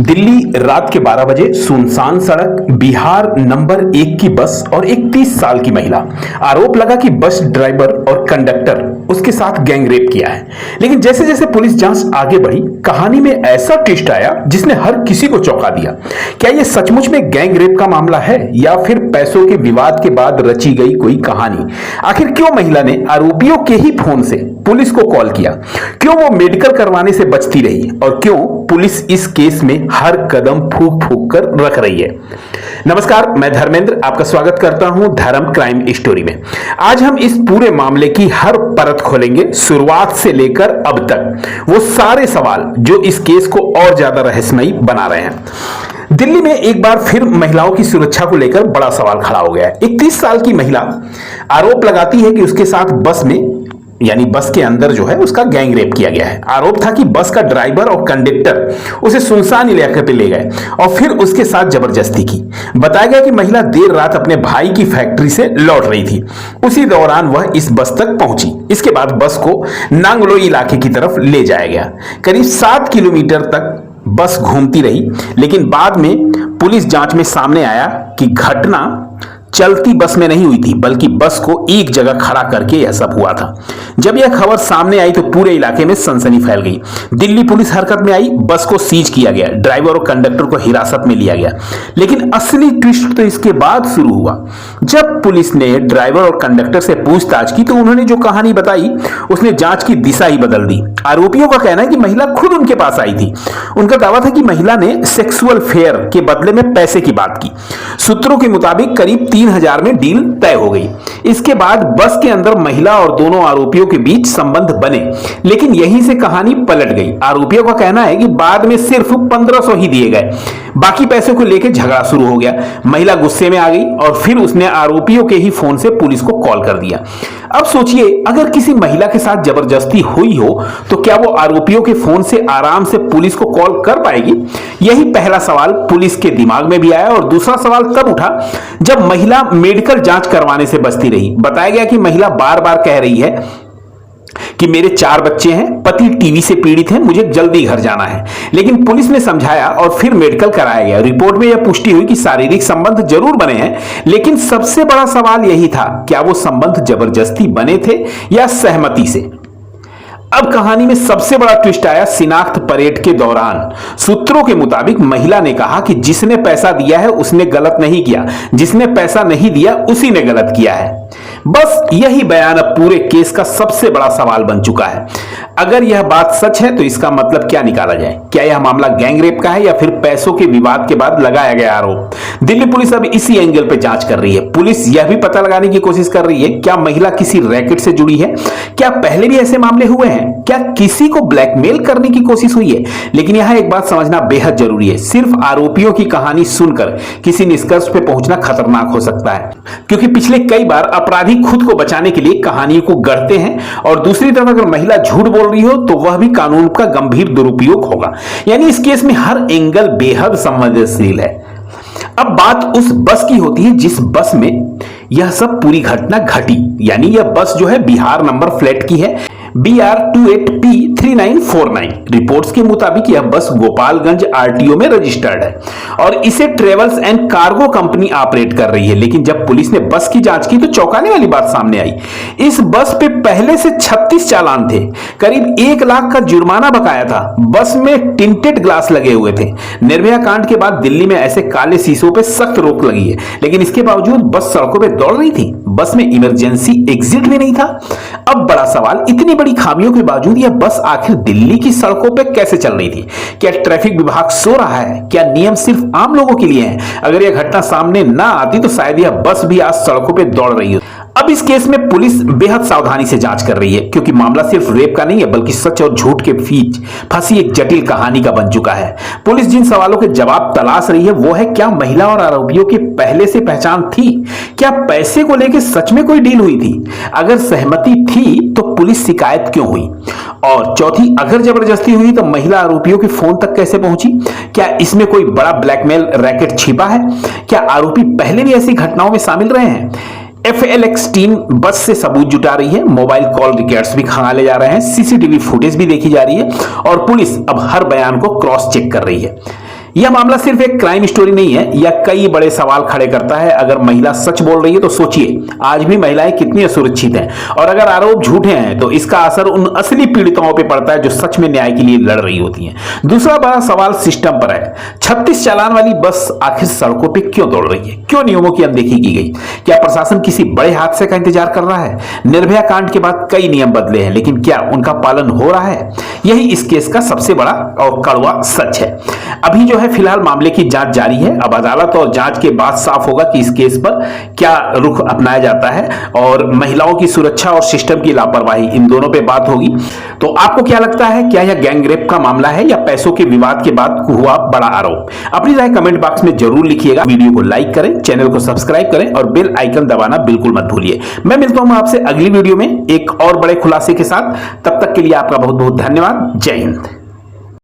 दिल्ली रात के 12 बजे सुनसान सड़क बिहार नंबर 1 की बस और एक 30 साल की महिला। आरोप लगा कि बस ड्राइवर और कंडक्टर उसके साथ गैंगरेप किया है। लेकिन जैसे जैसे पुलिस जांच आगे बढ़ी, कहानी में ऐसा ट्विस्ट आया जिसने हर किसी को चौंका दिया। क्या यह सचमुच में गैंगरेप का मामला है या फिर पैसों के विवाद के बाद रची गई कोई कहानी? आखिर क्यों महिला ने आरोपियों के ही फोन से पुलिस को कॉल किया? क्यों वो मेडिकल करवाने से बचती रही? और क्यों पुलिस इस केस में हर कदम फूंक फूंक कर रख रही है? नमस्कार, मैं धर्मेंद्र आपका स्वागत करता हूं धर्म क्राइम स्टोरी में। आज हम इस पूरे मामले की हर परत खोलेंगे, शुरुआत से लेकर अब तक वो सारे सवाल जो इस केस को और ज्यादा रहस्यमयी बना रहे हैं। दिल्ली में एक बार फिर महिलाओं की सुरक्षा को लेकर बड़ा सवाल खड़ा हो गया है। 31 साल की महिला आरोप लगाती है कि उसके साथ बस में यानी बस के अंदर जो है उसका गैंगरेप किया गया है। आरोप था कि बस का ड्राइवर और कंडक्टर उसे सुनसान इलाके पे ले गए और फिर उसके साथ जबरदस्ती की। बताया गया कि महिला देर रात अपने भाई की फैक्ट्री से लौट रही थी। उसी दौरान वह इस बस तक पहुंची। इसके बाद बस को नांगलोई इलाके की तरफ ले जाया गया। करीब 7 किलोमीटर तक बस घूमती रही, लेकिन बाद में पुलिस जांच में सामने आया कि घटना चलती बस में नहीं हुई थी, बल्कि बस को एक जगह खड़ा करके यह सब हुआ था। जब यह खबर सामने आई तो पूरे इलाके में सनसनी फैल गई। दिल्ली पुलिस हरकत में आई, बस को सीज किया गया, ड्राइवर और कंडक्टर को हिरासत में लिया गया। लेकिन असली ट्विस्ट तो इसके बाद शुरू हुआ। जब पुलिस ने ड्राइवर और कंडक्टर से पूछताछ की तो उन्होंने जो कहानी बताई उसने जांच की दिशा ही बदल दी। आरोपियों का कहना है कि महिला खुद उनके पास आई थी। उनका दावा था कि महिला ने सेक्सुअल फेयर के बदले में पैसे की बात की। सूत्रों के मुताबिक करीब 3000 में डील तय हो गई। इसके बाद बस के अंदर महिला और दोनों आरोपियों के बीच संबंध बने, लेकिन यहीं से कहानी पलट गई। आरोपियों का कहना है कि बाद में सिर्फ 1500 ही दिए गए, बाकी पैसे को लेकर झगड़ा शुरू हो गया। महिला गुस्से में आ गई और फिर उसने आरोपियों के ही फोन से पुलिस को कॉल कर दिया। अब सोचिए, अगर किसी महिला के साथ जबरदस्ती हुई हो तो क्या वो आरोपियों के फोन से आराम से पुलिस को कॉल कर पाएगी? यही पहला सवाल पुलिस के दिमाग में भी आया। और दूसरा सवाल तब उठा जब महिला मेडिकल जांच करवाने से बचती रही। बताया गया कि महिला बार बार कह रही है कि मेरे 4 बच्चे हैं, पति टीवी से पीड़ित हैं, मुझे जल्दी घर जाना है। लेकिन पुलिस ने समझाया और फिर मेडिकल कराया गया। रिपोर्ट में यह पुष्टि हुई कि शारीरिक संबंध जरूर बने हैं, लेकिन सबसे बड़ा सवाल यही था, क्या वो संबंध जबरदस्ती बने थे या सहमति से? अब कहानी में सबसे बड़ा ट्विस्ट आया शिनाख्त परेड के दौरान। सूत्रों के मुताबिक महिला ने कहा कि जिसने पैसा दिया है उसने गलत नहीं किया, जिसने पैसा नहीं दिया उसी ने गलत किया है। बस यही बयान अब पूरे केस का सबसे बड़ा सवाल बन चुका है। अगर यह बात सच है तो इसका मतलब क्या निकाला जाए? क्या यह मामला गैंगरेप का है या फिर पैसों के विवाद के बाद लगाया गया आरोप? दिल्ली पुलिस अब इसी एंगल पे जांच कर रही है। पुलिस यह भी पता लगाने की कोशिश कर रही है क्या महिला किसी रैकेट से जुड़ी है, क्या पहले भी ऐसे मामले हुए हैं, क्या किसी को ब्लैकमेल करने की कोशिश हुई है। लेकिन यहां एक बात समझना बेहद जरूरी है, सिर्फ आरोपियों की कहानी सुनकर किसी निष्कर्ष पे पहुंचना खतरनाक हो सकता है, क्योंकि पिछले कई बार अपराधी खुद को बचाने के लिए कहानियों को गढ़ते हैं और दूसरी तरफ अगर महिला झूठ बोल रही हो तो वह भी कानून का गंभीर दुरुपयोग होगा। यानी इस केस में हर एंगल बेहद संवेदनशील है। अब बात उस बस की होती है जिस बस में यह सब पूरी घटना घटी। यानी यह बस जो है बिहार नंबर फ्लैट की है, BR28P3949। रिपोर्ट्स के मुताबिक यह बस गोपालगंज आरटीओ में रजिस्टर्ड है और इसे travels and cargo company operate कर रही है। लेकिन जब पुलिस ने बस की जांच की तो चौंकाने वाली बात सामने आई। इस बस पे पहले से 36 चालान थे, करीब 1 लाख का जुर्माना बकाया था। बस में टिंटेड ग्लास लगे हुए थे। निर्भया कांड के बाद दिल्ली में ऐसे काले शीशों पे सख्त रोक लगी है, लेकिन इसके बावजूद बस सड़कों पे दौड़ रही थी। बस में इमरजेंसी एग्जिट भी नहीं था। अब बड़ा सवाल, इतनी बड़ी खामियों के बावजूद यह बस आखिर दिल्ली की सड़कों पे कैसे चल रही थी? क्या ट्रैफिक विभाग सो रहा है? क्या नियम सिर्फ आम लोगों के लिए हैं? अगर यह घटना सामने ना आती तो शायद यह बस भी आज सड़कों पे दौड़ रही हो। अब इस केस में पुलिस बेहद सावधानी से जांच कर रही है, क्योंकि मामला सिर्फ रेप का नहीं है बल्कि सच और झूठ के बीच फंसी एक जटिल कहानी का बन चुका है। पुलिस जिन सवालों के जवाब तलाश रही है वो है, क्या महिला और आरोपियों की पहले से पहचान थी? क्या पैसे को लेकर सच में कोई डील हुई थी? अगर सहमति थी तो पुलिस शिकायत क्यों हुई? और चौथी, अगर जबरदस्ती हुई तो महिला आरोपियों के फोन तक कैसे पहुंची? क्या इसमें कोई बड़ा ब्लैकमेल रैकेट छिपा है? क्या आरोपी पहले भी ऐसी घटनाओं में शामिल रहे हैं? FLX टीम बस से सबूत जुटा रही है, मोबाइल कॉल रिकॉर्ड्स भी खंगाले जा रहे हैं, सीसीटीवी फुटेज भी देखी जा रही है और पुलिस अब हर बयान को क्रॉस चेक कर रही है। यह मामला सिर्फ एक क्राइम स्टोरी नहीं है, यह कई बड़े सवाल खड़े करता है। अगर महिला सच बोल रही है तो सोचिए आज भी महिलाएं कितनी असुरक्षित हैं, और अगर आरोप झूठे हैं तो इसका असर उन असली पीड़िताओं पर पड़ता है जो सच में न्याय के लिए लड़ रही होती हैं। दूसरा बड़ा सवाल सिस्टम पर है। 36 चालान वाली बस आखिर सड़कों पर क्यों दौड़ रही है? क्यों नियमों की अनदेखी की गई? क्या प्रशासन किसी बड़े हादसे का इंतजार कर रहा है? निर्भया कांड के बाद कई नियम बदले हैं, लेकिन क्या उनका पालन हो रहा है? यही इस केस का सबसे बड़ा और कड़वा सच है। अभी जो है फिलहाल मामले की जांच जारी है। अब अदालत और जांच के बाद साफ होगा कि इस केस पर क्या रुख अपनाया जाता है, और महिलाओं की सुरक्षा और सिस्टम की लापरवाही, इन दोनों पे बात होगी। तो आपको क्या लगता है, क्या यह गैंग रेप का मामला है या पैसों के विवाद के बाद हुआ बड़ा आरोप? अपनी राय कमेंट बॉक्स में जरूर लिखिएगा। वीडियो को लाइक करें, चैनल को सब्सक्राइब करें और बेल आइकन दबाना बिल्कुल मत भूलिए। मैं मिलता हूं आपसे अगली वीडियो में एक और बड़े खुलासे के साथ। तब तक के लिए आपका बहुत बहुत धन्यवाद। जय हिंद।